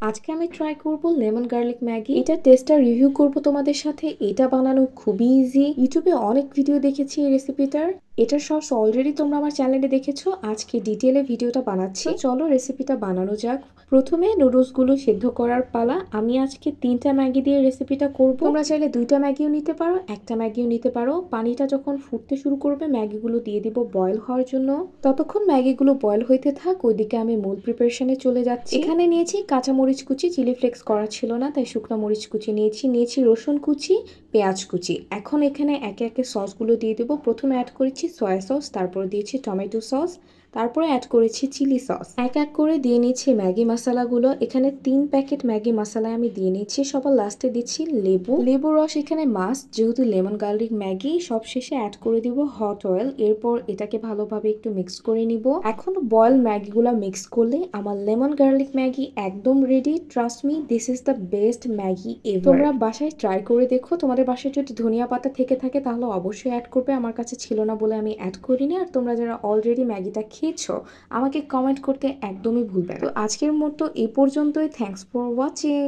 আজকে আমি ট্রাই করব লেমন গার্লিক ম্যাগি। এটা টেস্টটা রিভিউ করব তোমাদের সাথে। এটা বানানো খুবই ইজি। ইউটিউবে অনেক ভিডিও দেখেছি এই রেসিপিটার। এটার সস অলরেডি তোমরা আমার চ্যানেলে দেখেছো। আজকে ডিটেলে ভিডিওটা বানাচ্ছি। চলো রেসিপিটা বানানো যাক। প্রথমে নুডলসগুলো সেদ্ধ করার পালা। আমি আজকে 3টা ম্যাগি দিয়ে রেসিপিটা করব। তোমরা চাইলে 2টা ম্যাগিও নিতে পারো, একটা ম্যাগিও নিতে পারো। পানিটা যখন ফুটতে শুরু করবে ম্যাগিগুলো দিয়ে দিব বয়েল হওয়ার জন্য। ততক্ষণ ম্যাগিগুলো বয়েল হইতে থাক, ওইদিকে আমি মূল প্রিপারেশনে চলে যাচ্ছি। এখানে নিয়েছি কাঁচামরিচ কুচি, চিলি ফ্লেক্স করা ছিল না তাই শুকনো মরিচ কুচি নিয়েছি রসুন কুচি, পেঁয়াজ কুচি। এখন এখানে একে একে সসগুলো দিয়ে দেবো। প্রথমে অ্যাড করেছি সয়া সস, তারপর দিয়েছি টমেটো সস, তারপরে অ্যাড করেছি চিলি সস। এক এক করে দিয়ে নিচ্ছি ম্যাগি মশলাগুলো। এখানে 3 প্যাকেট ম্যাগি মশলা আমি দিয়ে নিচ্ছি। সবার লাস্টে দিচ্ছি লেবু রস এখানে মাস্ট, যেহেতু লেমন গার্লিক ম্যাগি। সব শেষে অ্যাড করে দিব হট অয়েল। এরপর এটাকে ভালোভাবে একটু মিক্স করে নিব। এখন বয়েল ম্যাগিগুলো মিক্স করলে আমার লেমন গার্লিক ম্যাগি একদম ready. Trust me, this is the best Maggi ever. তোমরা বাসায় ট্রাই করে দেখো। তোমাদের বাসায় যদি ধনিয়া পাতা থেকে থাকে তাহলে অবশ্যই অ্যাড করবে। আমার কাছে ছিল না বলে আমি অ্যাড করিনি। আর তোমরা যারা অলরেডি ম্যাগিটা খেয়েছো আমাকে কমেন্ট করতে একদমই ভুলবে না। তো আজকের মতো এই পর্যন্তই। Thanks for watching.